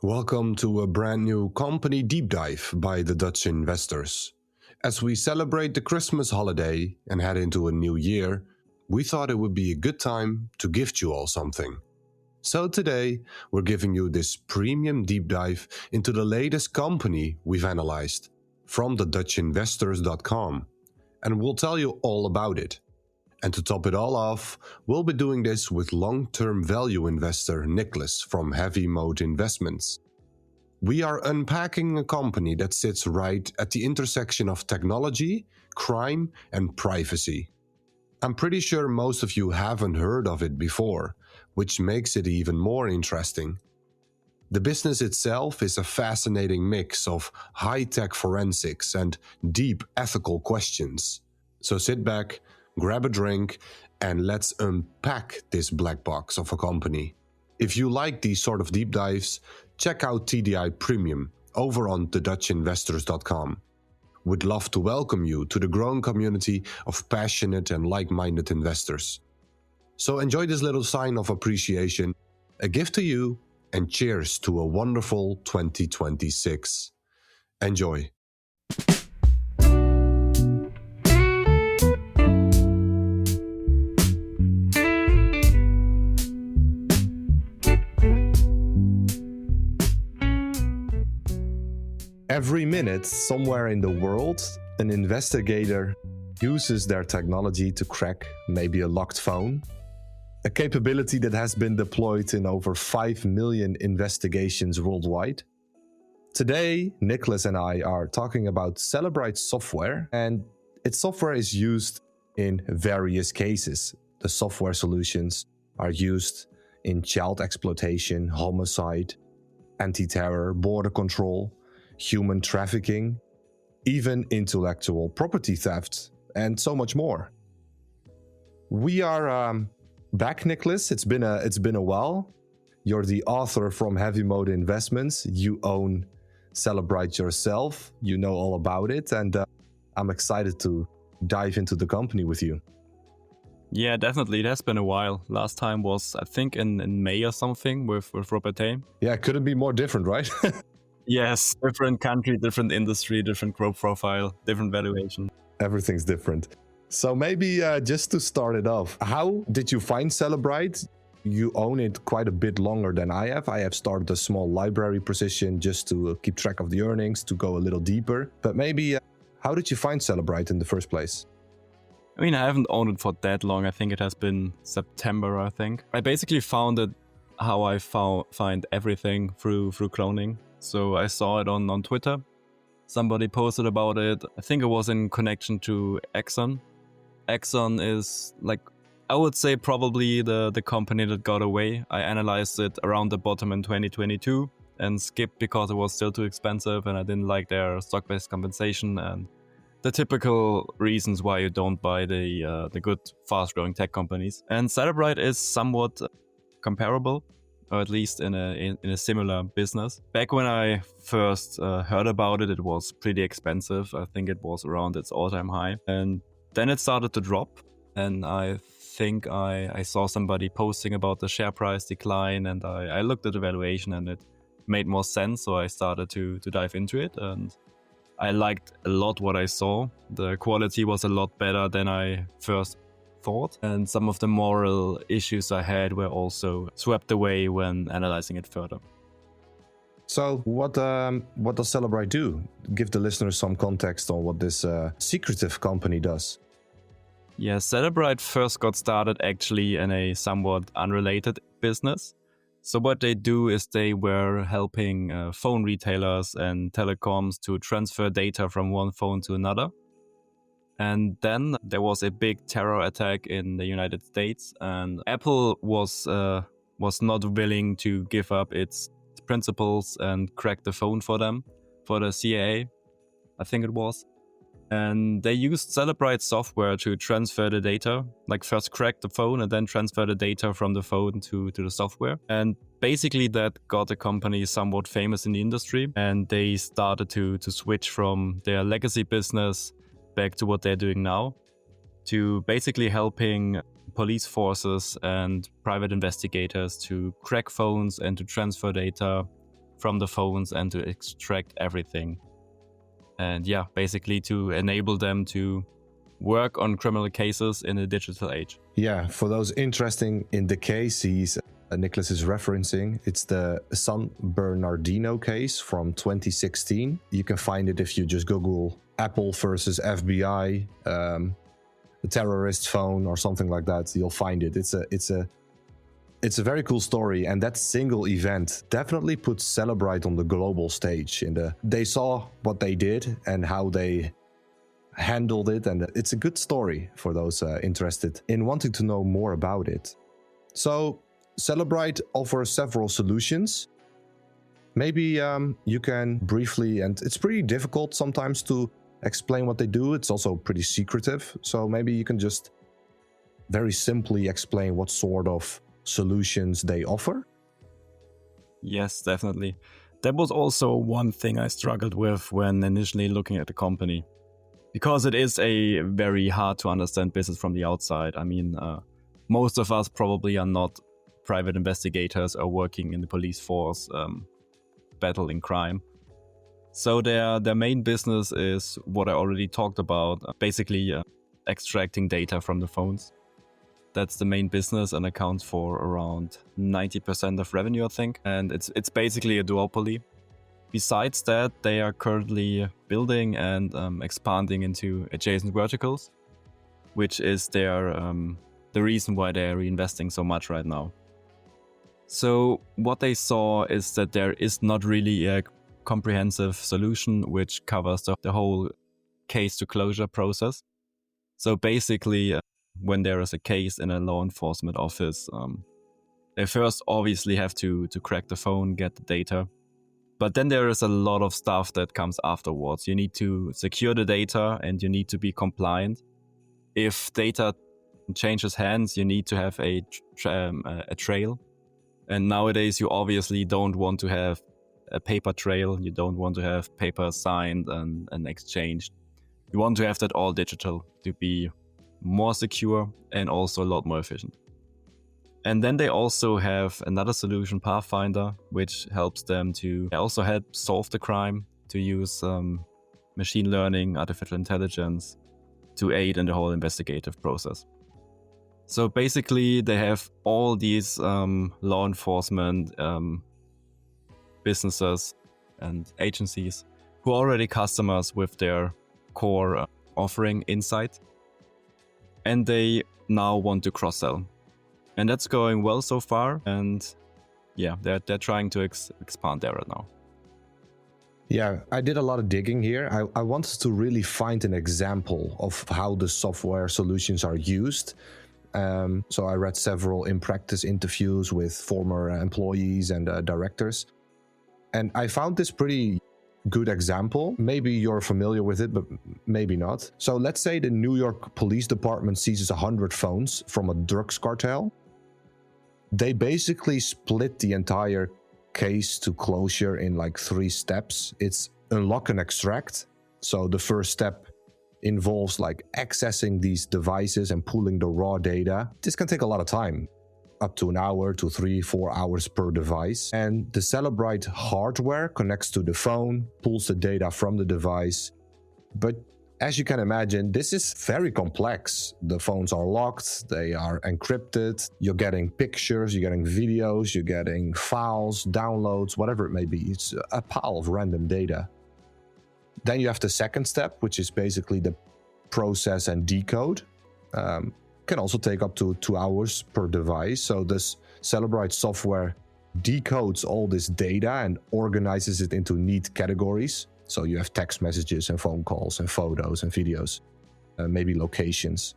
Welcome to a brand new company deep dive by the Dutch investors. As we celebrate the Christmas holiday and head into a new year, we thought it would be a good time to gift you all something. So today, we're giving you this premium deep dive into the latest company we've analyzed from the DutchInvestors.com, and we'll tell you all about it. And to top it all off, we'll be doing this with long-term value investor Nicholas from Moat Investments. We are unpacking a company that sits right at the intersection of technology, crime, and privacy. I'm pretty sure most of you haven't heard of it before, which makes it even more interesting. The business itself is a fascinating mix of high-tech forensics and deep ethical questions. So sit back, grab a drink, and let's unpack this black box of a company. If you like these sort of deep dives, check out TDI Premium over on thedutchinvestors.com. We'd love to welcome you to the growing community of passionate and like-minded investors. So enjoy this little sign of appreciation, a gift to you, and cheers to a wonderful 2026. Enjoy. Every minute, somewhere in the world, an investigator uses their technology to crack maybe a locked phone, a capability that has been deployed in over 5 million investigations worldwide. Today, Nicholas and I are talking about Cellebrite software, and its software is used in various cases. The software solutions are used in child exploitation, homicide, anti-terror, border control, human trafficking, even intellectual property theft, and so much more. We are back, Nicholas. It's been a while. You're the author from Moat Investments. You own Cellebrite yourself. You know all about it, and I'm excited to dive into the company with you. Yeah, definitely. It has been a while. Last time was, I think, in May or something with Robert Hay. Yeah, couldn't be more different, right? Yes, different country, different industry, different growth profile, different valuation. Everything's different. So maybe just to start it off, how did you find Cellebrite? You own it quite a bit longer than I have. I have started a small library position just to keep track of the earnings, to go a little deeper. But maybe, how did you find Cellebrite in the first place? I mean, I haven't owned it for that long. I think it has been September, I think. I basically found it how I find everything through cloning. So I saw it on Twitter. Somebody posted about it. I think it was in connection to Exxon. Exxon is, like, I would say probably the company that got away. I analyzed it around the bottom in 2022 and skipped because it was still too expensive and I didn't like their stock-based compensation and the typical reasons why you don't buy the good, fast-growing tech companies. And Cellebrite is somewhat comparable, or at least in a similar business. Back when I first heard about it, it was pretty expensive. I think it was around its all-time high. And then it started to drop. And I think I saw somebody posting about the share price decline, and I looked at the valuation and it made more sense. So I started to dive into it, and I liked a lot what I saw. The quality was a lot better than I first thought, and some of the moral issues I had were also swept away when analyzing it further. So what does Cellebrite do? Give the listeners some context on what this secretive company does. Yeah, Cellebrite first got started actually in a somewhat unrelated business. So what they do is they were helping phone retailers and telecoms to transfer data from one phone to another. And then there was a big terror attack in the United States, and Apple was not willing to give up its principles and crack the phone for them, for the CIA, I think it was. And they used Cellebrite software to transfer the data, like first crack the phone and then transfer the data from the phone to the software. And basically that got the company somewhat famous in the industry, and they started to switch from their legacy business back to what they're doing now, to basically helping police forces and private investigators to crack phones and to transfer data from the phones and to extract everything. And yeah, basically to enable them to work on criminal cases in a digital age. Yeah, for those interesting in the cases Nicholas is referencing, it's the San Bernardino case from 2016. You can find it if you just Google Apple versus FBI, the terrorist phone or something like that. You'll find it. It's a very cool story, and that single event definitely puts Cellebrite on the global stage. They saw what they did and how they handled it, and it's a good story for those interested in wanting to know more about it. So Cellebrite offers several solutions. Maybe you can briefly, and it's pretty difficult sometimes to explain what they do. It's also pretty secretive. So maybe you can just very simply explain what sort of solutions they offer. Yes, definitely. That was also one thing I struggled with when initially looking at the company, because it is a very hard to understand business from the outside. I mean, most of us probably are not private investigators or working in the police force battling crime. So their main business is what I already talked about, basically extracting data from the phones. That's the main business and accounts for around 90% of revenue, I think. And it's basically a duopoly. Besides that, they are currently building and expanding into adjacent verticals, which is the reason why they're reinvesting so much right now. So what they saw is that there is not really a comprehensive solution which covers the whole case to closure process. So basically, when there is a case in a law enforcement office, they first obviously have to crack the phone, get the data. But then there is a lot of stuff that comes afterwards. You need to secure the data and you need to be compliant. If data changes hands, you need to have a trail. And nowadays, you obviously don't want to have a paper trail. You don't want to have paper signed and exchanged. You want to have that all digital to be more secure and also a lot more efficient. And then they also have another solution, Pathfinder, which helps them to also help solve the crime, to use machine learning, artificial intelligence to aid in the whole investigative process. So basically, they have all these law enforcement businesses and agencies who are already customers with their core offering Insight. And they now want to cross-sell. And that's going well so far. And yeah, they're trying to expand there right now. Yeah, I did a lot of digging here. I wanted to really find an example of how the software solutions are used. So I read several in-practice interviews with former employees and directors. And I found this pretty good example. Maybe you're familiar with it, but maybe not. So let's say the New York Police Department seizes 100 phones from a drugs cartel. They basically split the entire case to closure in like 3 steps. It's unlock and extract. So the first step involves like accessing these devices and pulling the raw data. This can take a lot of time, up to an hour to 3-4 hours per device. And the Cellebrite hardware connects to the phone, pulls the data from the device. But as you can imagine, this is very complex. The phones are locked, they are encrypted, you're getting pictures, you're getting videos, you're getting files, downloads, whatever it may be. It's a pile of random data. Then you have the second step, which is basically the process and decode. Can also take up to 2 hours per device. So this Cellebrite software decodes all this data and organizes it into neat categories. So you have text messages and phone calls and photos and videos, maybe locations.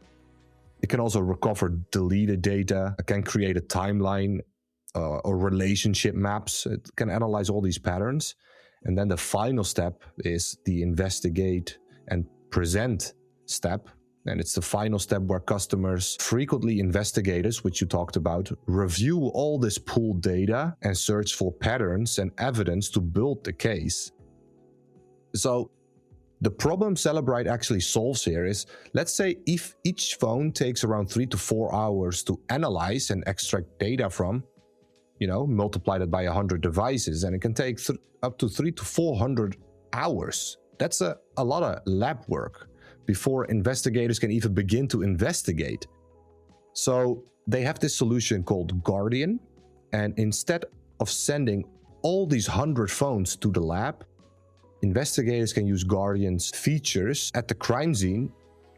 It can also recover deleted data. It can create a timeline or relationship maps. It can analyze all these patterns. And then the final step is the investigate and present step. And it's the final step where customers, frequently investigators, which you talked about, review all this pooled data and search for patterns and evidence to build the case. So the problem Cellebrite actually solves here is, let's say if each phone takes around 3 to 4 hours to analyze and extract data from, multiply that by 100 devices, and it can take up to 300 to 400 hours. That's a lot of lab work before investigators can even begin to investigate. So they have this solution called Guardian, and instead of sending all these 100 phones to the lab, investigators can use Guardian's features at the crime scene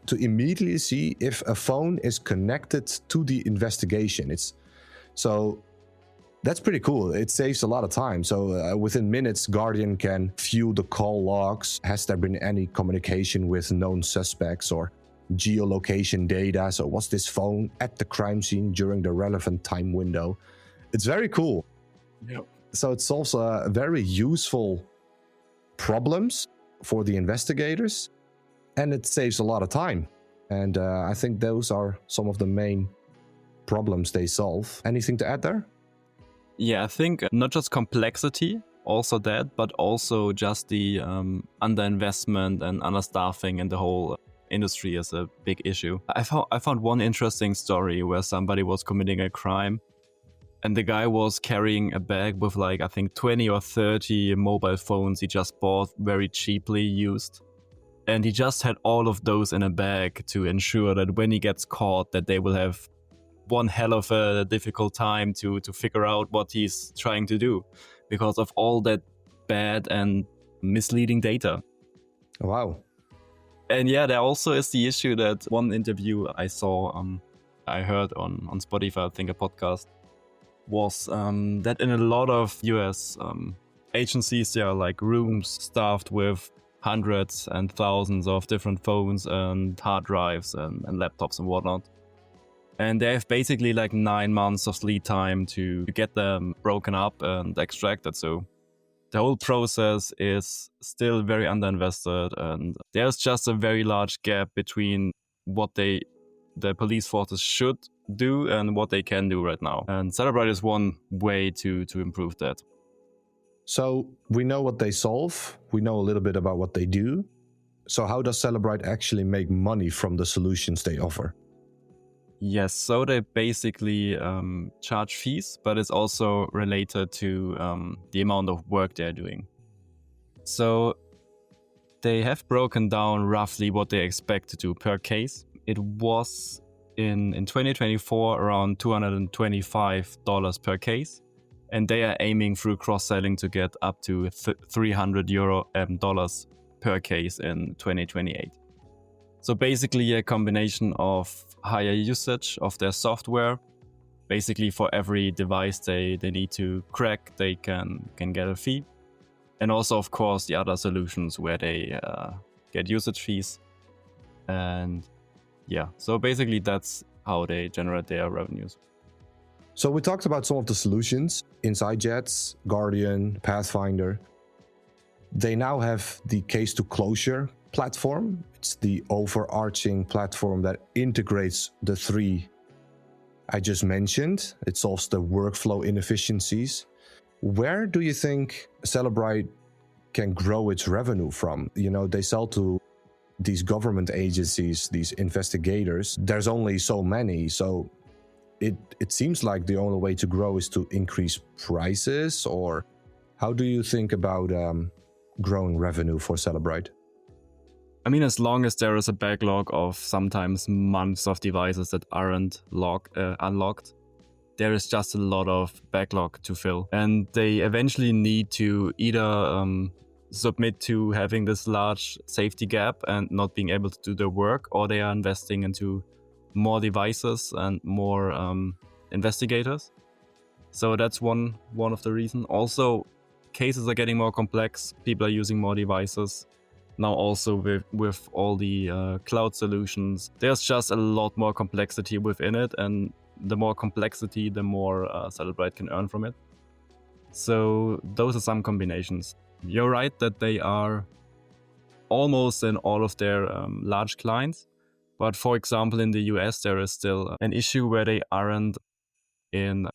to immediately see if a phone is connected to the investigation. So that's pretty cool. It saves a lot of time. So within minutes, Guardian can view the call logs. Has there been any communication with known suspects or geolocation data? So was this phone at the crime scene during the relevant time window? It's very cool. Yep. So it solves very useful problems for the investigators, and it saves a lot of time. And I think those are some of the main problems they solve. Anything to add there? Yeah, I think not just complexity, also that, but also just the underinvestment and understaffing in the whole industry is a big issue. I found one interesting story where somebody was committing a crime, and the guy was carrying a bag with I think 20 or 30 mobile phones he just bought very cheaply used. And he just had all of those in a bag to ensure that when he gets caught, that they will have one hell of a difficult time to figure out what he's trying to do because of all that bad and misleading data. Wow. And yeah, there also is the issue that one interview I saw, I heard on Spotify, I think a podcast, was that in a lot of US agencies, there are rooms staffed with hundreds and thousands of different phones and hard drives and laptops and whatnot. And they have basically 9 months of lead time to get them broken up and extracted. So the whole process is still very underinvested, and there's just a very large gap between what the police forces should do and what they can do right now. And Cellebrite is one way to improve that. So we know what they solve. We know a little bit about what they do. So how does Cellebrite actually make money from the solutions they offer? Yes, so they basically charge fees, but it's also related to the amount of work they're doing. So they have broken down roughly what they expect to do per case. It was in 2024 around $225 per case, and they are aiming through cross-selling to get up to $300 per case in 2028. So basically a combination of higher usage of their software. Basically for every device they need to crack, they can get a fee. And also, of course, the other solutions where they get usage fees. And yeah, so basically that's how they generate their revenues. So we talked about some of the solutions, InsideJets, Guardian, Pathfinder. They now have the case to closure platform. It's the overarching platform that integrates the three I just mentioned. It solves the workflow inefficiencies. Where do you think Cellebrite can grow its revenue from? They sell to these government agencies, these investigators. There's only so many. So it seems like the only way to grow is to increase prices. Or how do you think about growing revenue for Cellebrite? I mean, as long as there is a backlog of sometimes months of devices that aren't unlocked, there is just a lot of backlog to fill. And they eventually need to either submit to having this large safety gap and not being able to do their work, or they are investing into more devices and more investigators. So that's one of the reasons. Also, cases are getting more complex. People are using more devices. Now also with all the cloud solutions, there's just a lot more complexity within it, and the more complexity, the more Cellebrite can earn from it. So those are some combinations. You're right that they are almost in all of their large clients, but for example in the US there is still an issue where they aren't in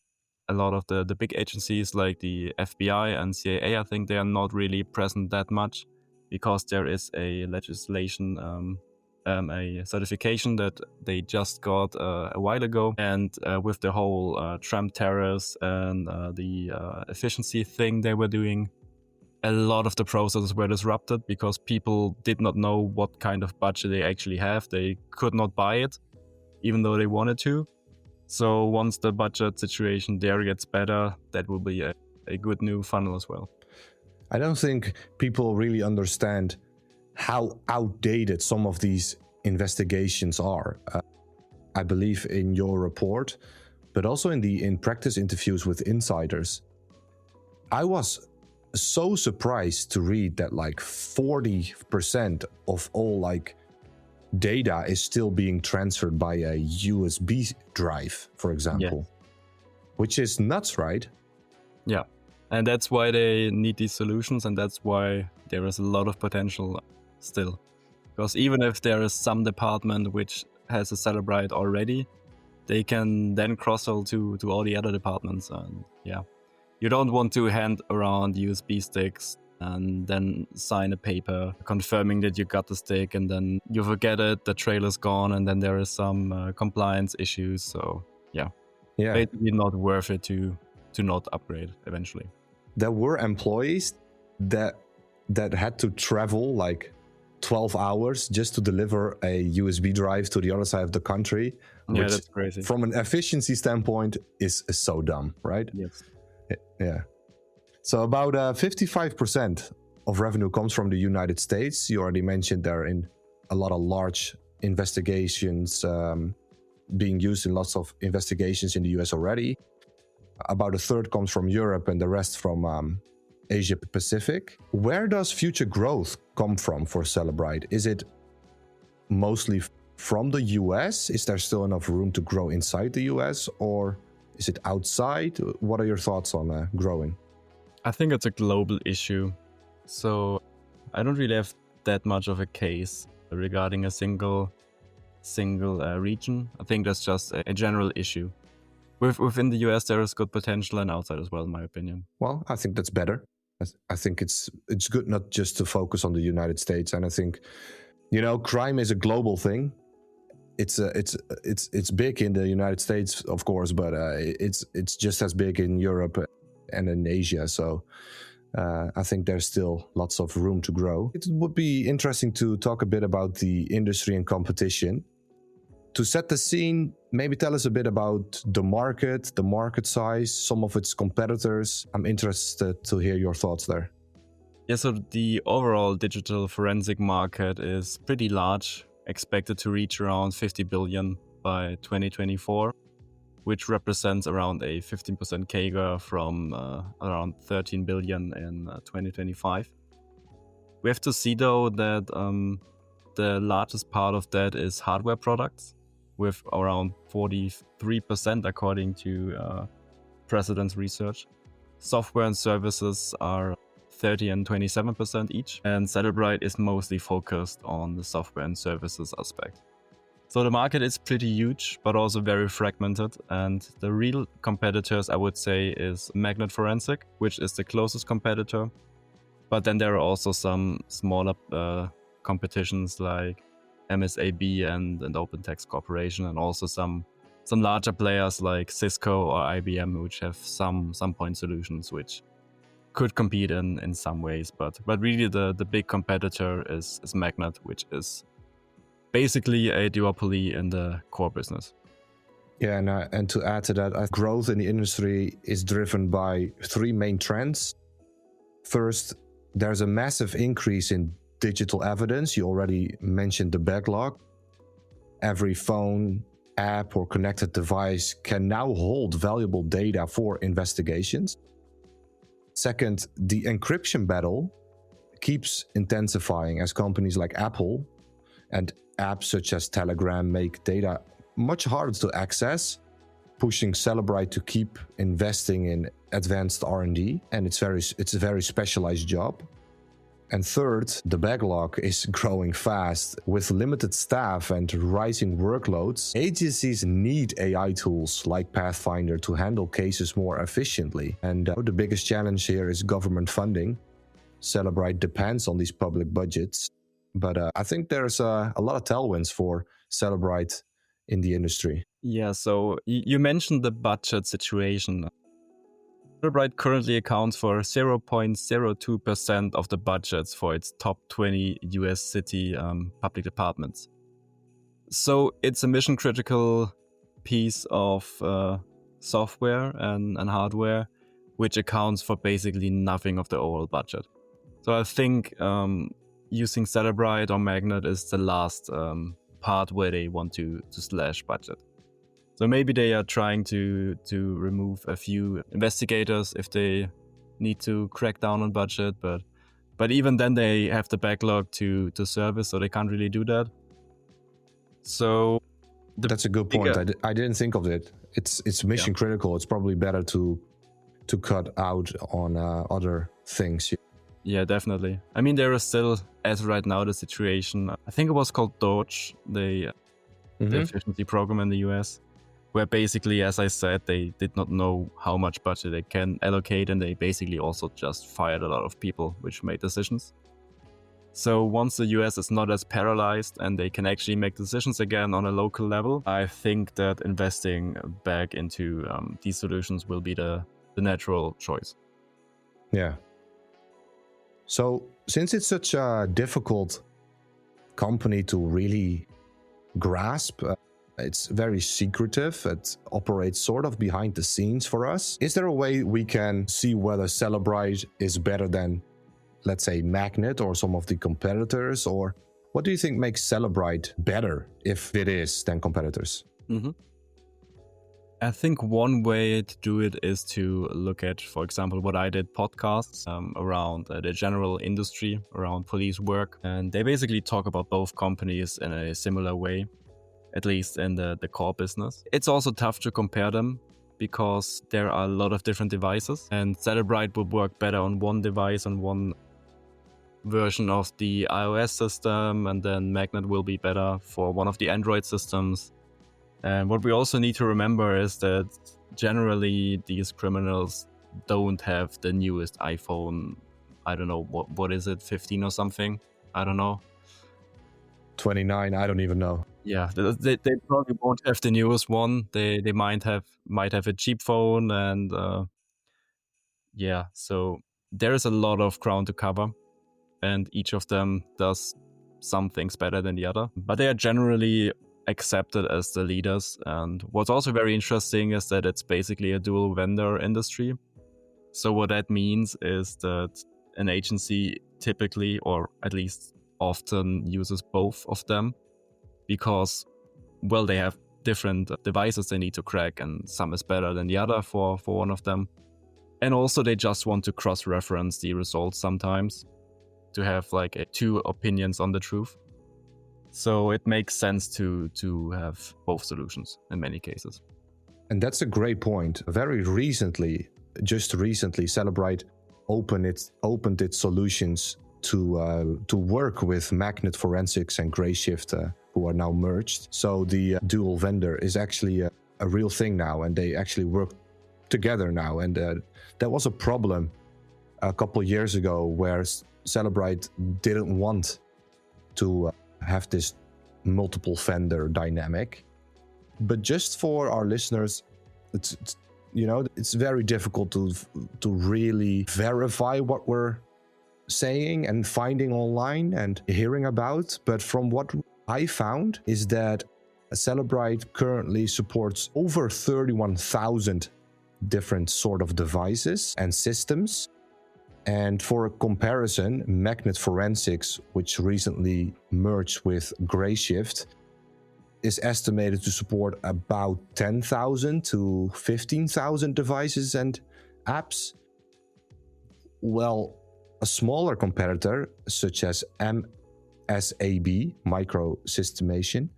a lot of the big agencies like the FBI and CIA. I think they are not really present that much, because there is a legislation a certification that they just got a while ago. And with the whole Trump tariffs and the efficiency thing they were doing, a lot of the processes were disrupted because people did not know what kind of budget they actually have. They could not buy it, even though they wanted to. So once the budget situation there gets better, that will be a good new funnel as well. I don't think people really understand how outdated some of these investigations are. I believe in your report, but also in practice interviews with insiders, I was so surprised to read that like 40% of all like data is still being transferred by a USB drive, for example, which is nuts, right? Yeah. And that's why they need these solutions, and that's why there is a lot of potential still. Because even if there is some department which has a Cellebrite already, they can then cross-sell to all the other departments. And yeah, you don't want to hand around USB sticks and then sign a paper confirming that you got the stick, and then you forget it, the trailer's gone, and then there is some compliance issues. So yeah, basically not worth it to not upgrade eventually. There were employees that had to travel like 12 hours just to deliver a USB drive to the other side of the country. Yeah, that's crazy. From an efficiency standpoint is so dumb, right? Yes. Yeah. So about 55% of revenue comes from the United States. You already mentioned there in a lot of large investigations being used in lots of investigations in the US already. About a third comes from Europe and the rest from Asia Pacific. Where does future growth come from for Cellebrite? Is it mostly from the US? Is there still enough room to grow inside the US, or is it outside? What are your thoughts on growing? I think it's a global issue. So I don't really have that much of a case regarding a single region. I think that's just a general issue. Within the US, there is good potential, and outside as well, in my opinion. Well, I think that's better. I think it's good not just to focus on the United States. And I think, crime is a global thing. It's big in the United States, of course, but it's just as big in Europe and in Asia. So I think there's still lots of room to grow. It would be interesting to talk a bit about the industry and competition. To set the scene, maybe tell us a bit about the market size, some of its competitors. I'm interested to hear your thoughts there. Yeah, so the overall digital forensic market is pretty large, expected to reach around 50 billion by 2024, which represents around a 15% CAGR from around 13 billion in 2025. We have to see, though, that the largest part of that is hardware products, with around 43% according to Precedence Research. Software and services are 30 and 27% each, and Cellebrite is mostly focused on the software and services aspect. So the market is pretty huge, but also very fragmented, and the real competitors, I would say, is Magnet Forensic, which is the closest competitor. But then there are also some smaller competitions like MSAB and OpenText Corporation, and also some larger players like Cisco or IBM, which have some point solutions which could compete in some ways. But really the big competitor is Magnet, which is basically a duopoly in the core business. Yeah, and to add to that, growth in the industry is driven by three main trends. First, there's a massive increase in digital evidence. You already mentioned the backlog. Every phone, app, or connected device can now hold valuable data for investigations. Second, the encryption battle keeps intensifying as companies like Apple and apps such as Telegram make data much harder to access, pushing Cellebrite to keep investing in advanced R&D, and it's a very specialized job. And third, the backlog is growing fast. With limited staff and rising workloads, agencies need AI tools like Pathfinder to handle cases more efficiently. And the biggest challenge here is government funding. Cellebrite depends on these public budgets. But I think there's a lot of tailwinds for Cellebrite in the industry. Yeah, so you mentioned the budget situation. Cellebrite currently accounts for 0.02% of the budgets for its top 20 US city public departments. So it's a mission critical piece of software and hardware, which accounts for basically nothing of the overall budget. So I think using Cellebrite or Magnet is the last part where they want to slash budget. So maybe they are trying to remove a few investigators if they need to crack down on budget, but even then they have the backlog to service, so they can't really do that. So that's a good point. I didn't think of it. It's mission critical. It's probably better to cut out on other things. Yeah, definitely. I mean, there is still, as right now, the situation. I think it was called Doge, the efficiency program in the US, where basically, as I said, they did not know how much budget they can allocate, and they basically also just fired a lot of people, which made decisions. So once the US is not as paralyzed and they can actually make decisions again on a local level, I think that investing back into these solutions will be the natural choice. Yeah. So since it's such a difficult company to really grasp, it's very secretive. It operates sort of behind the scenes for us. Is there a way we can see whether Cellebrite is better than, let's say, Magnet or some of the competitors? Or what do you think makes Cellebrite better, if it is, than competitors? I think one way to do it is to look at, for example, what I did, podcasts around the general industry, around police work. And they basically talk about both companies in a similar way, at least in the core business. It's also tough to compare them because there are a lot of different devices, and Cellebrite would work better on one device, on one version of the iOS system, and then Magnet will be better for one of the Android systems. And what we also need to remember is that generally these criminals don't have the newest iPhone. I don't know, what is it, 15 or something? I don't know. 29, I don't even know. Yeah, they probably won't have the newest one. They might have a cheap phone, and so there is a lot of ground to cover, and each of them does some things better than the other. But they are generally accepted as the leaders. And what's also very interesting is that it's basically a dual vendor industry. So what that means is that an agency typically, or at least often, uses both of them because, well, they have different devices they need to crack, and some is better than the other for one of them. And also they just want to cross-reference the results sometimes to have like two opinions on the truth. So it makes sense to have both solutions in many cases. And that's a great point. Just recently, Cellebrite opened its solutions to work with Magnet Forensics and Grayshift, who are now merged. So the dual vendor is actually a real thing now, and they actually work together now. And that was a problem a couple of years ago, where Cellebrite didn't want to have this multiple vendor dynamic. But just for our listeners, it's very difficult to really verify what we're saying and finding online and hearing about. But from what I found is that Cellebrite currently supports over 31,000 different sort of devices and systems. And for a comparison, Magnet Forensics, which recently merged with Grayshift, is estimated to support about 10,000 to 15,000 devices and apps. Well, a smaller competitor, such as MSAB, Microsystemation,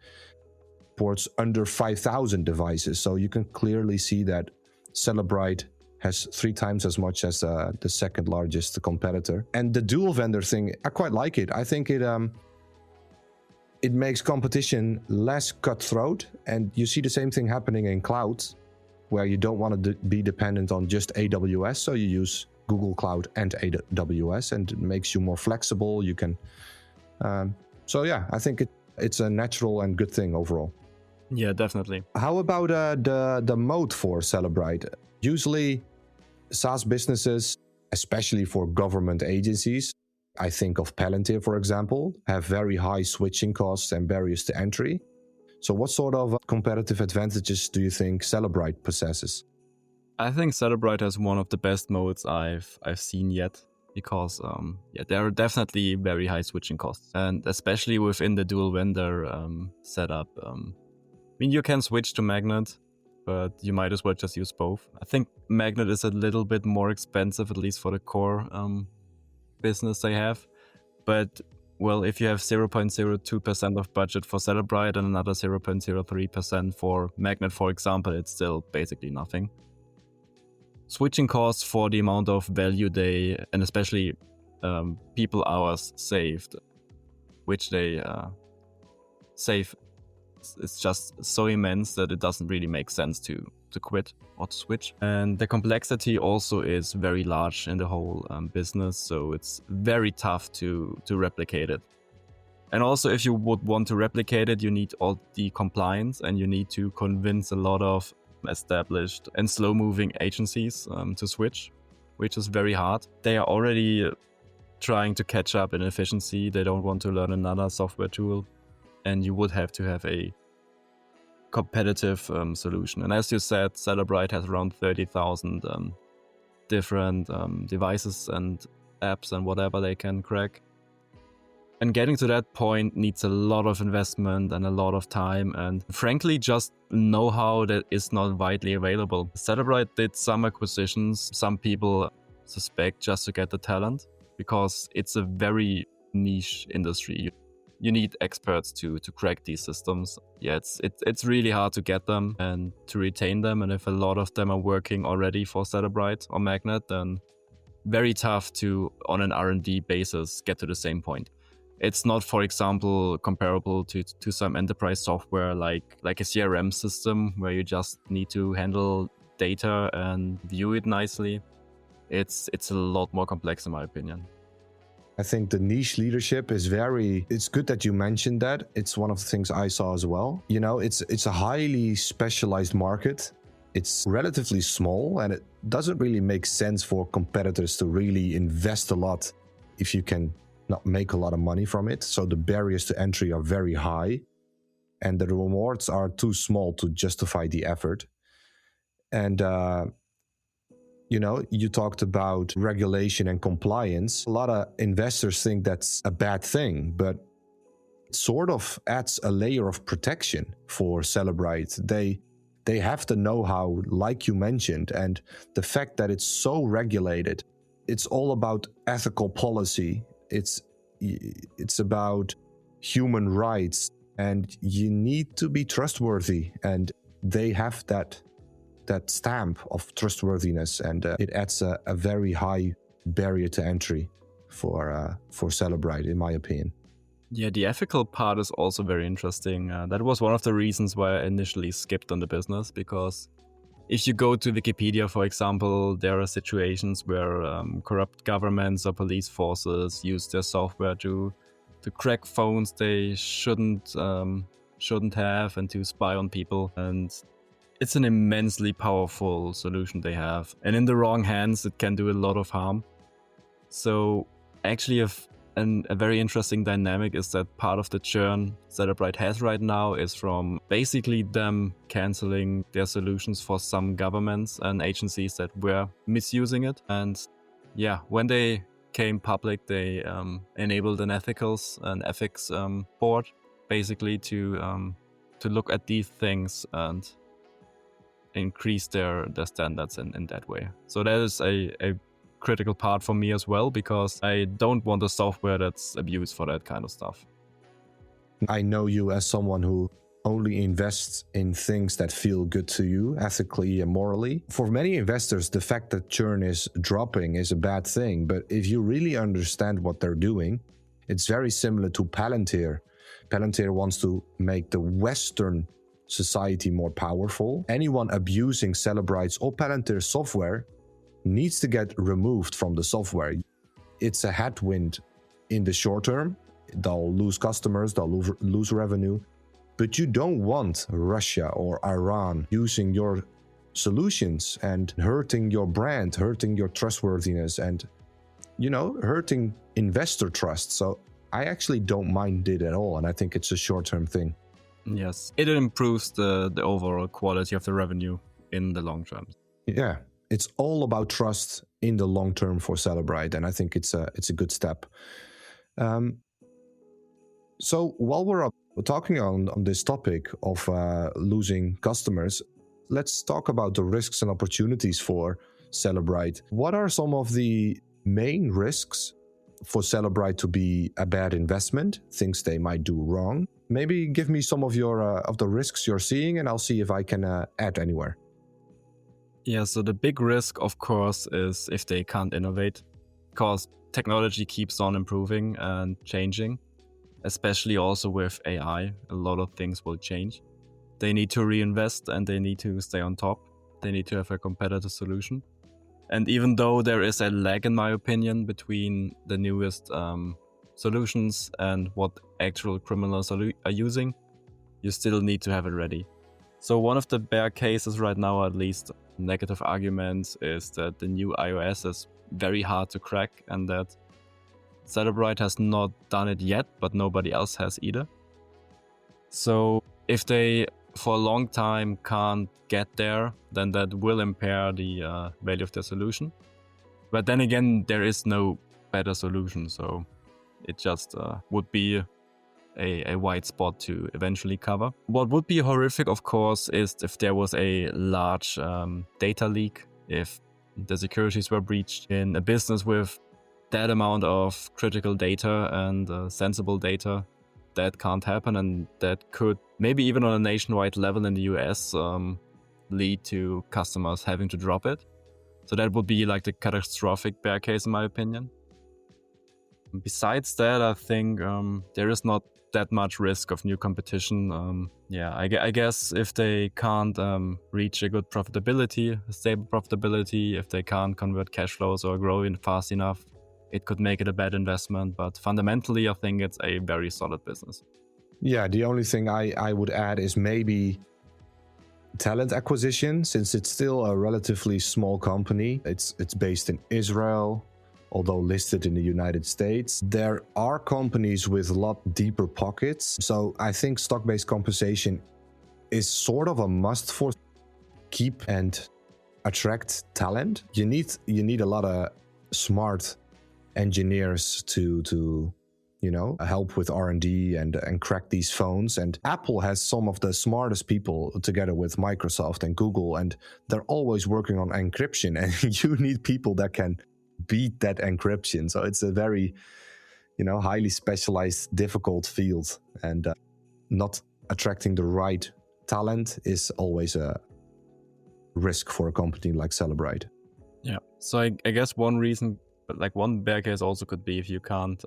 supports under 5,000 devices. So you can clearly see that Cellebrite has 3 times as much as the second largest competitor. And the dual vendor thing, I quite like it. I think it makes competition less cutthroat, and you see the same thing happening in cloud, where you don't want to be dependent on just AWS, so you use Google Cloud and AWS, and it makes you more flexible. You can So yeah, I think it's a natural and good thing overall. Yeah, definitely. How about the moat for Cellebrite? Usually SaaS businesses, especially for government agencies, I think of Palantir, for example, have very high switching costs and barriers to entry. So what sort of competitive advantages do you think Cellebrite possesses? I think Cellebrite has one of the best modes I've seen yet, because there are definitely very high switching costs, and especially within the dual vendor setup. I mean, you can switch to Magnet, but you might as well just use both. I think Magnet is a little bit more expensive, at least for the core business they have. But, well, if you have 0.02% of budget for Cellebrite and another 0.03% for Magnet, for example, it's still basically nothing. Switching costs for the amount of value they, and especially people hours saved, which they save, it's just so immense that it doesn't really make sense to quit or to switch. And the complexity also is very large in the whole business, so it's very tough to replicate it. And also, if you would want to replicate it, you need all the compliance, and you need to convince a lot of established and slow-moving agencies to switch, which is very hard. They are already trying to catch up in efficiency. They don't want to learn another software tool, and you would have to have a competitive solution. And as you said, Cellebrite has around 30,000 different devices and apps and whatever they can crack. And getting to that point needs a lot of investment and a lot of time, and frankly, just know-how that is not widely available. Cellebrite did some acquisitions, some people suspect, just to get the talent, because it's a very niche industry. You need experts to crack these systems. Yeah, it's really hard to get them and to retain them. And if a lot of them are working already for Cellebrite or Magnet, then very tough to, on an R&D basis, get to the same point. It's not, for example, comparable to some enterprise software like a CRM system where you just need to handle data and view it nicely. It's a lot more complex, in my opinion. I think the niche leadership is it's good that you mentioned that. It's one of the things I saw as well. You know, it's a highly specialized market. It's relatively small, and it doesn't really make sense for competitors to really invest a lot if you can not make a lot of money from it. So the barriers to entry are very high, and the rewards are too small to justify the effort. And you know, you talked about regulation and compliance. A lot of investors think that's a bad thing, but it sort of adds a layer of protection for Cellebrite. They have the know-how, like you mentioned, and the fact that it's so regulated. It's all about ethical policy. It's about human rights, and you need to be trustworthy, and they have that stamp of trustworthiness, and it adds a very high barrier to entry for Cellebrite, in my opinion. Yeah, the ethical part is also very interesting. That was one of the reasons why I initially skipped on the business, because if you go to Wikipedia, for example, there are situations where corrupt governments or police forces use their software to crack phones they shouldn't have, and to spy on people. And it's an immensely powerful solution they have. And in the wrong hands, it can do a lot of harm. So actually, a very interesting dynamic is that part of the churn Cellebrite has right now is from basically them canceling their solutions for some governments and agencies that were misusing it. And yeah, when they came public, they enabled an ethics board, basically to look at these things and increase their standards in that way. So that is a critical part for me as well, because I don't want a software that's abused for that kind of stuff. I know you as someone who only invests in things that feel good to you, ethically and morally. For many investors, the fact that churn is dropping is a bad thing, but if you really understand what they're doing, it's very similar to Palantir. Palantir wants to make the Western society more powerful. Anyone abusing Cellebrite's or Palantir software needs to get removed from the software. It's a headwind in the short term. they'll lose customers, they'll lose revenue. But you don't want Russia or Iran using your solutions and hurting your brand, hurting your trustworthiness, and, hurting investor trust. So I actually don't mind it at all. And I think it's a short-term thing. Yes, it improves the overall quality of the revenue in the long term. Yeah, it's all about trust in the long term for Cellebrite, and I think it's a good step. So while we're talking on this topic of losing customers, let's talk about the risks and opportunities for Cellebrite. What are some of the main risks for Cellebrite to be a bad investment, things they might do wrong? Maybe give me some of the risks you're seeing, and I'll see if I can add anywhere. Yeah, so the big risk, of course, is if they can't innovate, because technology keeps on improving and changing, especially also with AI. A lot of things will change. They need to reinvest and they need to stay on top. They need to have a competitive solution. And even though there is a lag, in my opinion, between the newest solutions and what actual criminals are using, you still need to have it ready. So one of the bear cases right now, at least negative arguments, is that the new iOS is very hard to crack and that Cellebrite has not done it yet, but nobody else has either. So if they for a long time can't get there, then that will impair the value of their solution. But then again, there is no better solution, so it just would be a wide spot to eventually cover. What would be horrific, of course, is if there was a large data leak, if the securities were breached in a business with that amount of critical data and sensible data. That can't happen, and that could, maybe even on a nationwide level in the US, lead to customers having to drop it. So that would be like the catastrophic bear case, in my opinion. Besides that, I think there is not that much risk of new competition. I guess if they can't reach a good profitability, a stable profitability, if they can't convert cash flows or grow fast enough, it could make it a bad investment. But fundamentally, I think it's a very solid business. Yeah, the only thing I would add is maybe talent acquisition, since it's still a relatively small company. It's based in Israel, although listed in the United States. There are companies with a lot deeper pockets. So I think stock-based compensation is sort of a must for keep and attract talent. You need a lot of smart engineers to help with R&D and crack these phones. And Apple has some of the smartest people together with Microsoft and Google, and they're always working on encryption, and you need people that can beat that encryption. So it's a very highly specialized, difficult field, and not attracting the right talent is always a risk for a company like Cellebrite. Yeah, so I guess one reason, like one bear case also could be if you can't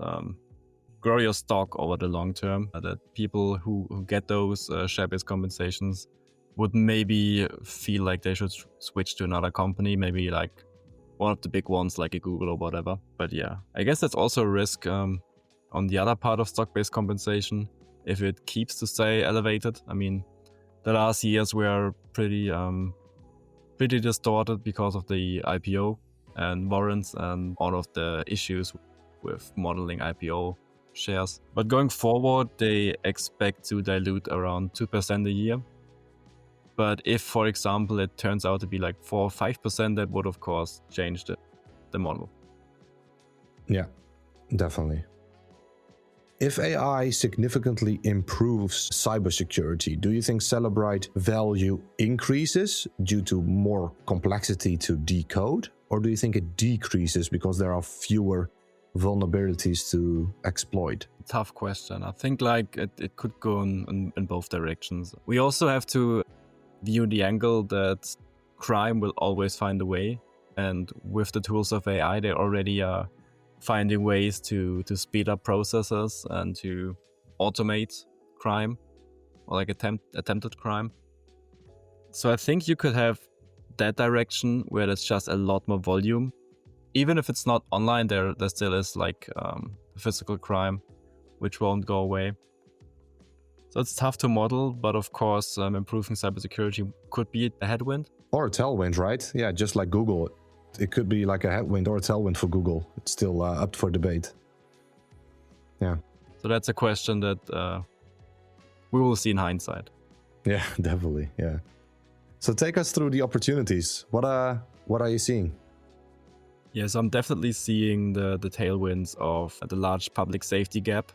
grow your stock over the long term, that people who get those share-based compensations would maybe feel like they should switch to another company, maybe like one of the big ones like a Google or whatever. But yeah, I guess that's also a risk on the other part of stock-based compensation, if it keeps to stay elevated. I mean, the last years were pretty distorted because of the IPO and warrants and all of the issues with modeling IPO shares. But going forward, they expect to dilute around 2% a year. But if, for example, it turns out to be like 4 or 5%, that would, of course, change the model. Yeah, definitely. If AI significantly improves cybersecurity, do you think Cellebrite value increases due to more complexity to decode? Or do you think it decreases because there are fewer vulnerabilities to exploit? Tough question. I think like it could go in both directions. We also have to view the angle that crime will always find a way. And with the tools of AI, they already are finding ways to speed up processes and to automate crime, or like attempted crime. So I think you could have that direction where there's just a lot more volume. Even if it's not online, there still is like physical crime which won't go away. So it's tough to model, but of course, improving cybersecurity could be a headwind. Or a tailwind, right? Yeah, just like Google. It could be like a headwind or a tailwind for Google. It's still up for debate. Yeah. So that's a question that we will see in hindsight. Yeah, definitely. Yeah. So take us through the opportunities. What are you seeing? Yes, I'm definitely seeing the tailwinds of the large public safety gap.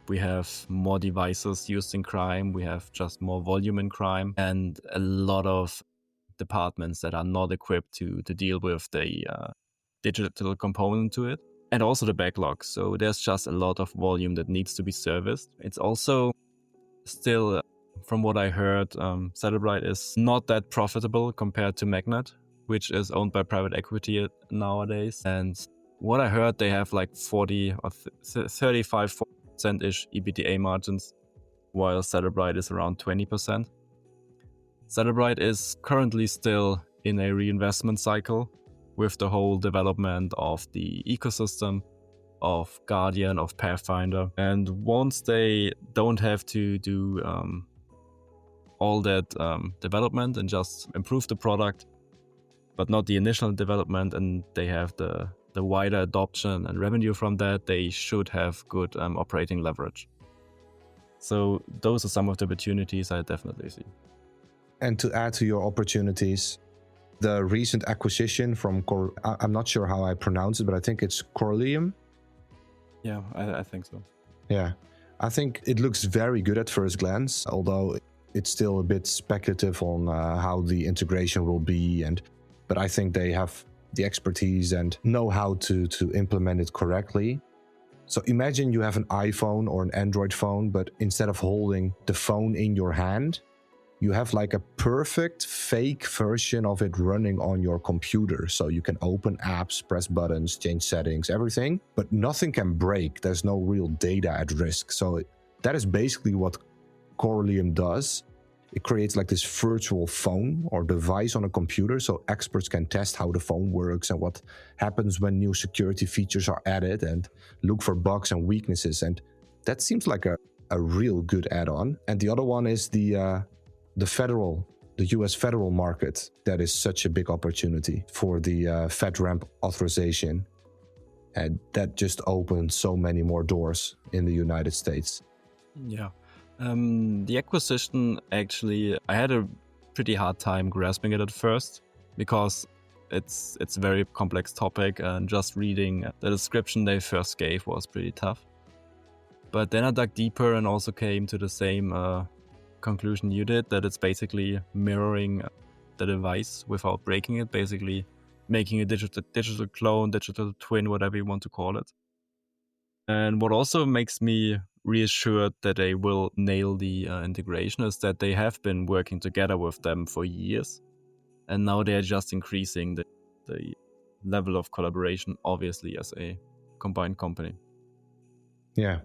We have more devices used in crime. We have just more volume in crime, and a lot of departments that are not equipped to deal with the digital component to it, and also the backlog. So there's just a lot of volume that needs to be serviced. It's also still, from what I heard, Cellebrite is not that profitable compared to Magnet, which is owned by private equity nowadays. And what I heard, they have like 40 or 35%-ish EBITDA margins, while Cellebrite is around 20%. Cellebrite is currently still in a reinvestment cycle with the whole development of the ecosystem, of Guardian, of Pathfinder. And once they don't have to do all that development and just improve the product, but not the initial development, and they have the wider adoption and revenue from that, they should have good operating leverage. So those are some of the opportunities I definitely see. And to add to your opportunities, the recent acquisition from I'm not sure how I pronounce it, but I think it's Corleum. Yeah, I think so. Yeah, I think it looks very good at first glance, although it's still a bit speculative on how the integration will be. But I think they have the expertise and know how to implement it correctly. So imagine you have an iPhone or an Android phone, but instead of holding the phone in your hand, you have like a perfect fake version of it running on your computer. So you can open apps, press buttons, change settings, everything, but nothing can break. There's no real data at risk. So that is basically what Corleum does. It creates like this virtual phone or device on a computer so experts can test how the phone works and what happens when new security features are added and look for bugs and weaknesses. And that seems like a real good add-on. And the other one is the US federal market. That is such a big opportunity for the FedRAMP authorization. And that just opens so many more doors in the United States. Yeah. The acquisition, actually, I had a pretty hard time grasping it at first because it's a very complex topic, and just reading the description they first gave was pretty tough. But then I dug deeper and also came to the same conclusion you did, that it's basically mirroring the device without breaking it, basically making a digital clone, digital twin, whatever you want to call it. And what also makes me reassured that they will nail the integration is that they have been working together with them for years, and now they are just increasing the level of collaboration, obviously, as a combined company. Yeah.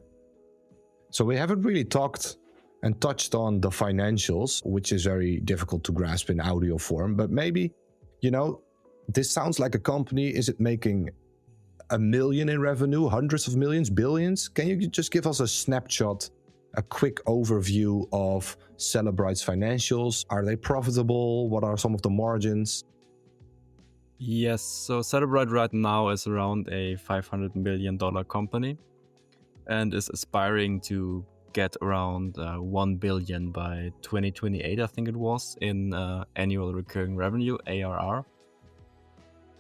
So we haven't really talked and touched on the financials, which is very difficult to grasp in audio form, but maybe, this sounds like a company. Is it making $1 million in revenue, hundreds of millions, billions? Can you just give us a snapshot, a quick overview of Cellebrite's financials? Are they profitable? What are some of the margins? Yes, so Cellebrite right now is around a $500 million company and is aspiring to get around 1 billion by 2028, I think it was, in annual recurring revenue, ARR.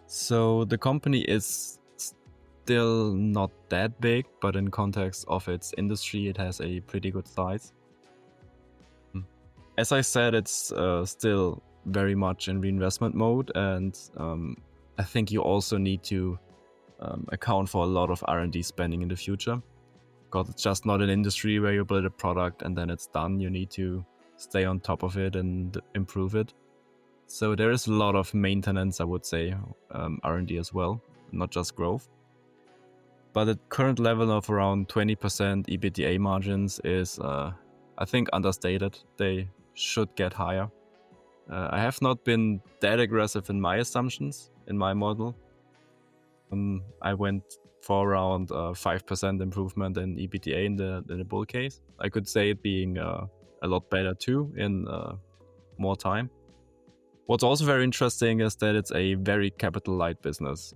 So the company is still not that big, but in context of its industry, it has a pretty good size. As I said, it's still very much in reinvestment mode, and I think you also need to account for a lot of R&D spending in the future, because it's just not an industry where you build a product and then it's done. You need to stay on top of it and improve it. So there is a lot of maintenance, I would say, R&D as well, not just growth. But at current level of around 20% EBITDA margins is, I think, understated. They should get higher. I have not been that aggressive in my assumptions, in my model. I went for around 5% improvement in EBITDA in the bull case. I could say it being a lot better too in more time. What's also very interesting is that it's a very capital light business.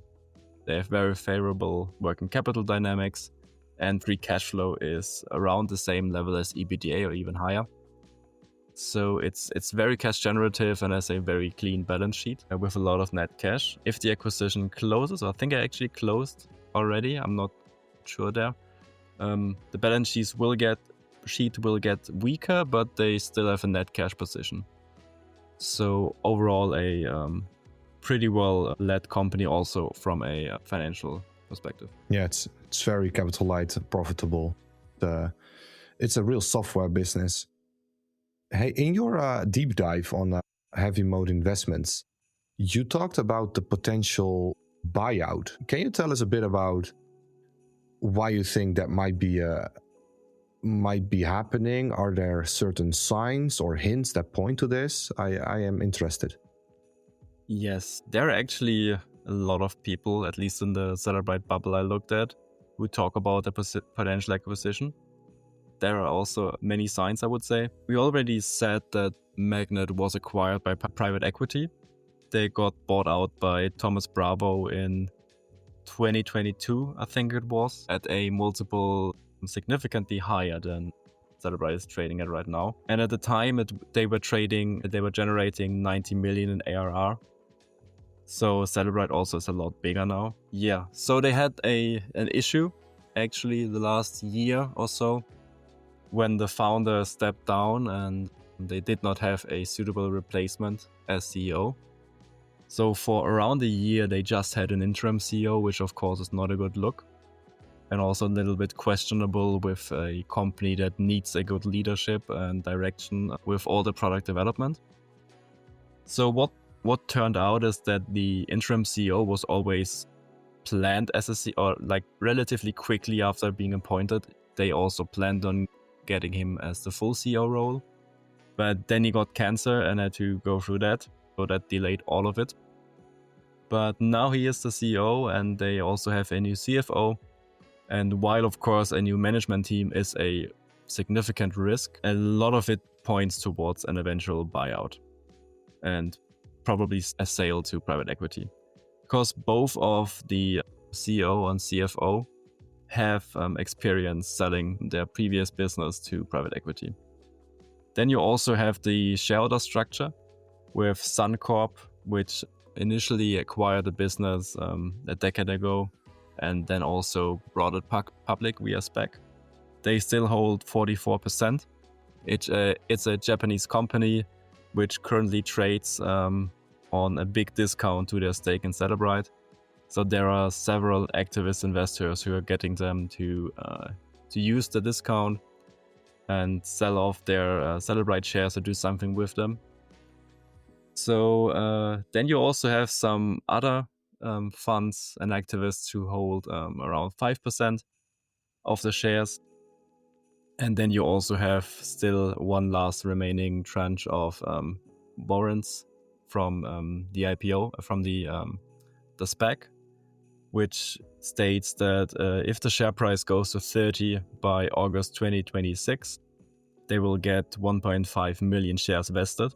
They have very favorable working capital dynamics, and free cash flow is around the same level as EBITDA or even higher. So it's very cash generative and has a very clean balance sheet with a lot of net cash. If the acquisition closes, I think I actually closed already, I'm not sure there. The balance sheet will get weaker, but they still have a net cash position. So overall, a pretty well led company also from a financial perspective. Yeah, it's very capital light, profitable. It's a real software business. Hey, in your deep dive on heavy Moat Investments, you talked about the potential buyout. Can you tell us a bit about why you think that might be happening? Are there certain signs or hints that point to this? I am interested. Yes, there are actually a lot of people, at least in the Cellebrite bubble I looked at, who talk about a potential acquisition. There are also many signs, I would say. We already said that Magnet was acquired by private equity. They got bought out by Thomas Bravo in 2022, I think it was, at a multiple significantly higher than Cellebrite is trading at right now. And at the time, they were generating 90 million in ARR. So Cellebrite also is a lot bigger now. Yeah, so they had an issue, actually, the last year or so, when the founder stepped down and they did not have a suitable replacement as CEO. So for around a year, they just had an interim CEO, which of course is not a good look. And also a little bit questionable with a company that needs a good leadership and direction with all the product development. So what turned out is that the interim CEO was always planned as a CEO, or like relatively quickly after being appointed, they also planned on getting him as the full CEO role. But then he got cancer and had to go through that, so that delayed all of it. But now he is the CEO and they also have a new CFO. And while of course a new management team is a significant risk, a lot of it points towards an eventual buyout and probably a sale to private equity. Because both of the CEO and CFO have experience selling their previous business to private equity. Then you also have the shareholder structure with Suncorp, which initially acquired the business a decade ago and then also brought it public via SPAC. They still hold 44%. It's a Japanese company which currently trades on a big discount to their stake in Cellebrite. So there are several activist investors who are getting them to use the discount and sell off their Cellebrite shares or do something with them. So then you also have some other funds and activists who hold around 5% of the shares. And then you also have still one last remaining tranche of warrants from the IPO, from the SPAC, which states that if the share price goes to 30 by August 2026, they will get 1.5 million shares vested.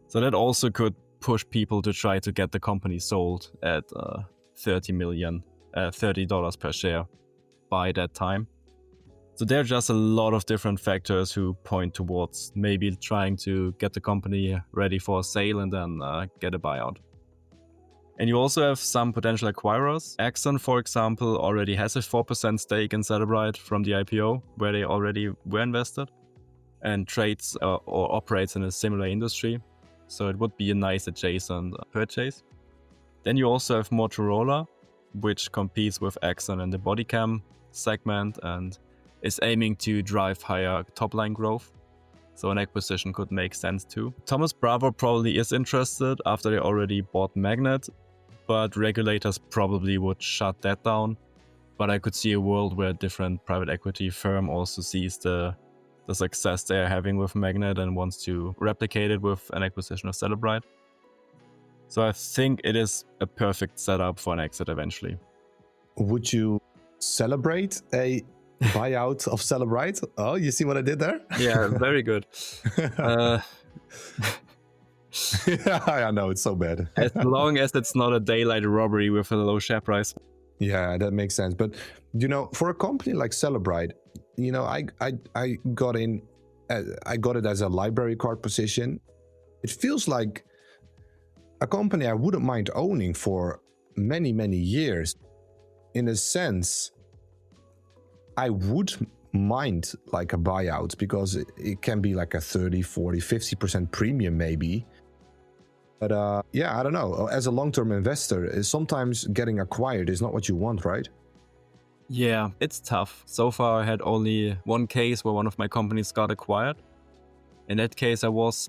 So that also could push people to try to get the company sold at $30 per share by that time. So there are just a lot of different factors who point towards maybe trying to get the company ready for a sale and then get a buyout. And you also have some potential acquirers. Axon, for example, already has a 4% stake in Cellebrite from the IPO, where they already were invested, and trades or operates in a similar industry. So it would be a nice adjacent purchase. Then you also have Motorola, which competes with Axon in the bodycam segment and is aiming to drive higher top-line growth. So an acquisition could make sense too. Thomas Bravo probably is interested after they already bought Magnet, but regulators probably would shut that down. But I could see a world where a different private equity firm also sees the success they are having with Magnet and wants to replicate it with an acquisition of Cellebrite. So I think it is a perfect setup for an exit eventually. Would you celebrate a buyout of Cellebrite? Oh, you see what I did there? Yeah, very good. Yeah, I know, it's so bad. As long as it's not a daylight robbery with a low share price. Yeah, that makes sense. But, for a company like Cellebrite, I got in, I got it as a library card position. It feels like a company I wouldn't mind owning for many, many years. In a sense, I would mind like a buyout because it can be like a 30, 40, 50% premium maybe. But I don't know. As a long-term investor, sometimes getting acquired is not what you want, right? Yeah, it's tough. So far, I had only one case where one of my companies got acquired. In that case, I was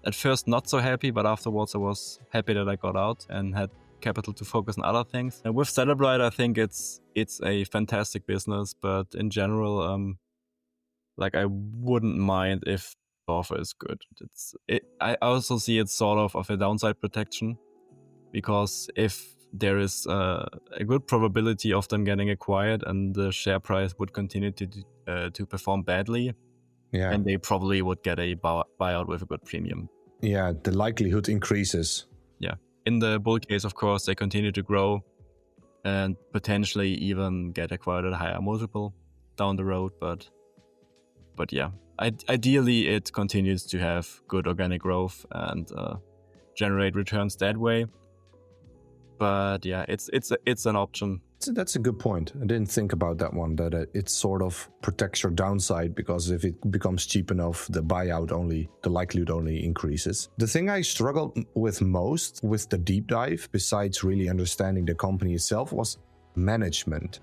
at first not so happy, but afterwards I was happy that I got out and had capital to focus on other things. And with Cellebrite, I think it's a fantastic business, but in general, I wouldn't mind if the offer is good. I also see it sort of a downside protection, because if there is a good probability of them getting acquired and the share price would continue to perform badly, and they probably would get a buyout with a good premium. Yeah, the likelihood increases. Yeah. In the bull case, of course, they continue to grow and potentially even get acquired at a higher multiple down the road. But yeah, ideally it continues to have good organic growth and generate returns that way. But yeah, it's an option. That's a good point. I didn't think about that one, that it sort of protects your downside, because if it becomes cheap enough, the likelihood only increases. The thing I struggled with most with the deep dive, besides really understanding the company itself, was management.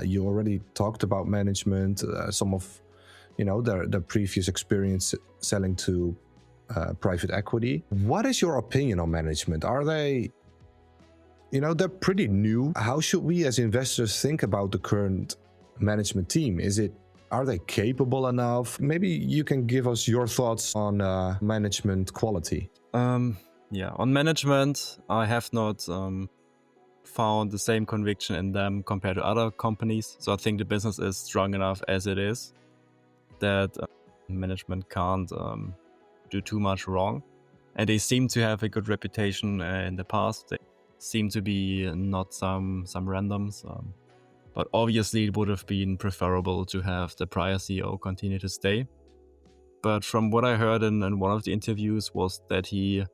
You already talked about management, some of their previous experience selling to private equity. What is your opinion on management? Are they... they're pretty new. How should we as investors think about the current management team? Are they capable enough? Maybe you can give us your thoughts on management quality. On management, I have not found the same conviction in them compared to other companies. So I think the business is strong enough as it is that management can't do too much wrong. And they seem to have a good reputation in the past. They seem to be not some randoms, but obviously it would have been preferable to have the prior CEO continue to stay. But from what I heard in one of the interviews was that he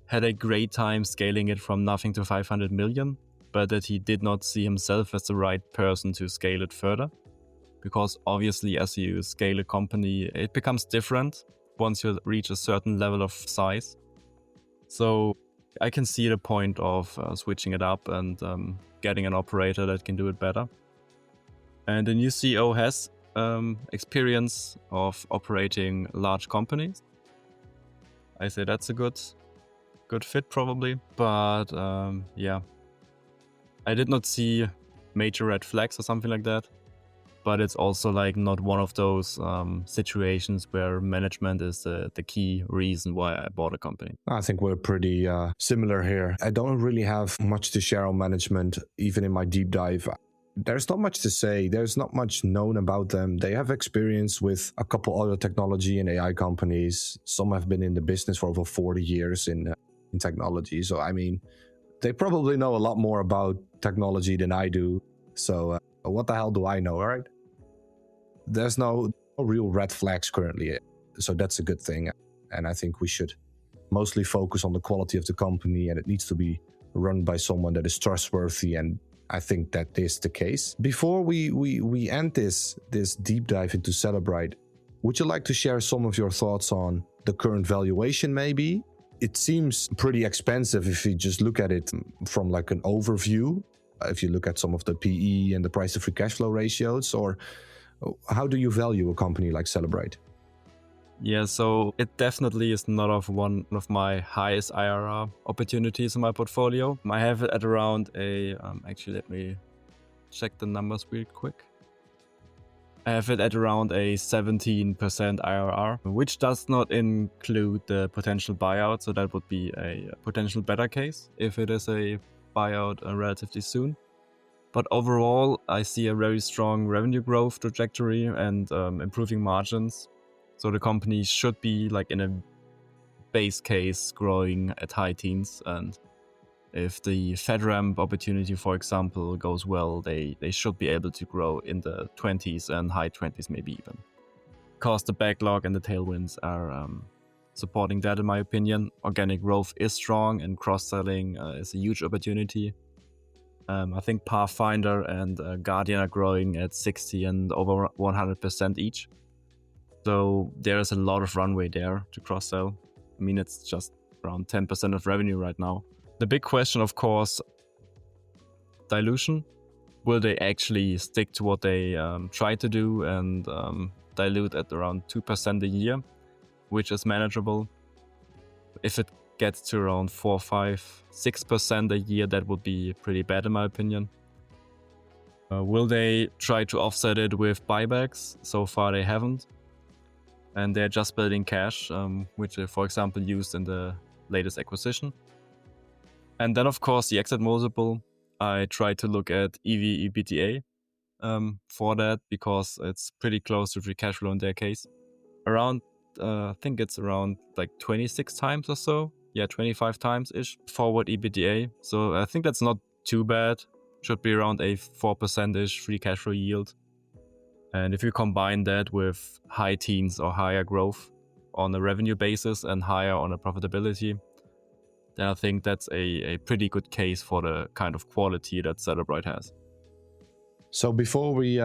had a great time scaling it from nothing to 500 million, but that he did not see himself as the right person to scale it further. Because obviously as you scale a company, it becomes different once you reach a certain level of size. So I can see the point of switching it up and getting an operator that can do it better. And the new CEO has experience of operating large companies. I say that's a good fit probably. But I did not see major red flags or something like that. But it's also not one of those situations where management is the key reason why I bought a company. I think we're pretty similar here. I don't really have much to share on management, even in my deep dive. There's not much to say. There's not much known about them. They have experience with a couple other technology and AI companies. Some have been in the business for over 40 years in technology. So, I mean, they probably know a lot more about technology than I do. So what the hell do I know, all right? There's no real red flags currently, so that's a good thing. And I think we should mostly focus on the quality of the company, and it needs to be run by someone that is trustworthy, and I think that is the case. Before we end this deep dive into Cellebrite, would you like to share some of your thoughts on the current valuation maybe? It seems pretty expensive if you just look at it from an overview. If you look at some of the PE and the price to free cash flow ratios, or how do you value a company like Cellebrite? Yeah, so it definitely is not one of my highest IRR opportunities in my portfolio. I have it at around actually let me check the numbers real quick. I have it at around a 17% IRR, which does not include the potential buyout. So that would be a potential better case if it is a buyout relatively soon. But overall, I see a very strong revenue growth trajectory and improving margins. So the company should be like in a base case growing at high teens. And if the FedRAMP opportunity, for example, goes well, they should be able to grow in the 20s and high 20s maybe even. Because the backlog and the tailwinds are supporting that, in my opinion. Organic growth is strong and cross-selling is a huge opportunity. I think Pathfinder and Guardian are growing at 60 and over 100% each. So there is a lot of runway there to cross-sell. I mean, it's just around 10% of revenue right now. The big question, of course, dilution. Will they actually stick to what they try to do and dilute at around 2% a year, which is manageable? If it gets to around 4, 5, 6% a year, that would be pretty bad in my opinion. Will they try to offset it with buybacks? So far they haven't. And they're just building cash, which they, for example, used in the latest acquisition. And then, of course, the exit multiple. I try to look at EV/EBITDA for that because it's pretty close to free cash flow in their case. Around, I think it's around like 26 times or so. Yeah, 25 times-ish forward EBITDA. So I think that's not too bad. Should be around a 4%-ish free cash flow yield. And if you combine that with high teens or higher growth on a revenue basis and higher on a profitability, then I think that's a pretty good case for the kind of quality that Cellebrite has. So before we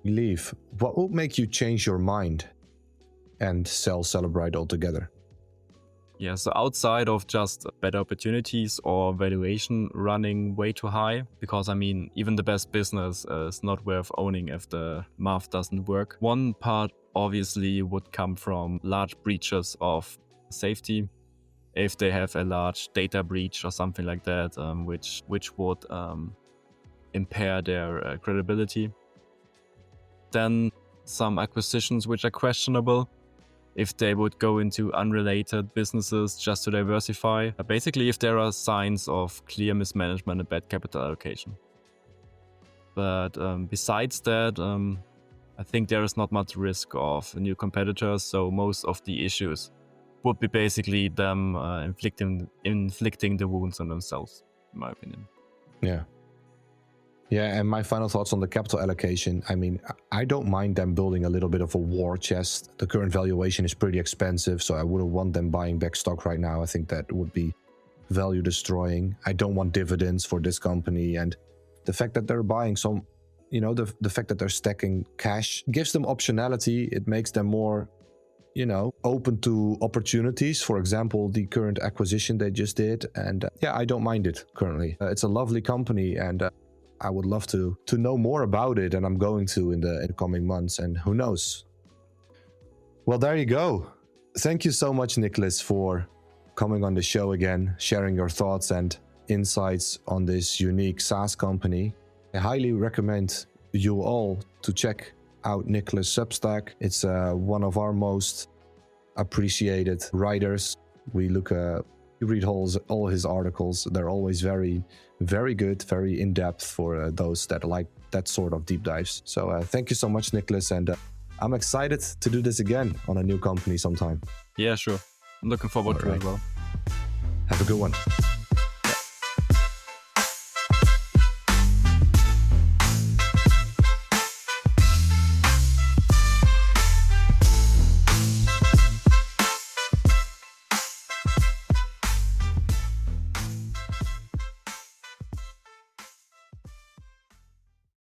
leave, what would make you change your mind and sell Cellebrite altogether? Yeah, so outside of just better opportunities or valuation running way too high, because I mean, even the best business is not worth owning if the math doesn't work. One part obviously would come from large breaches of safety. If they have a large data breach or something like that, which would impair their credibility. Then some acquisitions which are questionable. If they would go into unrelated businesses just to diversify. Basically, if there are signs of clear mismanagement and bad capital allocation. But besides that, I think there is not much risk of new competitors, so most of the issues would be basically them inflicting the wounds on themselves, in my opinion. Yeah, and my final thoughts on the capital allocation. I mean, I don't mind them building a little bit of a war chest. The current valuation is pretty expensive, so I wouldn't want them buying back stock right now. I think that would be value destroying. I don't want dividends for this company. And the fact that they're buying some, the fact that they're stacking cash gives them optionality. It makes them more, open to opportunities. For example, the current acquisition they just did. And I don't mind it currently. It's a lovely company, and I would love to know more about it, and I'm going to in the coming months, and who knows. Well, there you go. Thank you so much, Nicholas, for coming on the show again, sharing your thoughts and insights on this unique SaaS company. I highly recommend you all to check out Nicholas' Substack. It's one of our most appreciated writers. We read all his articles. They're always very, very good, very in-depth for those that like that sort of deep dives. So thank you so much, Nicholas. And I'm excited to do this again on a new company sometime. Yeah, sure. I'm looking forward to it as well. Have a good one.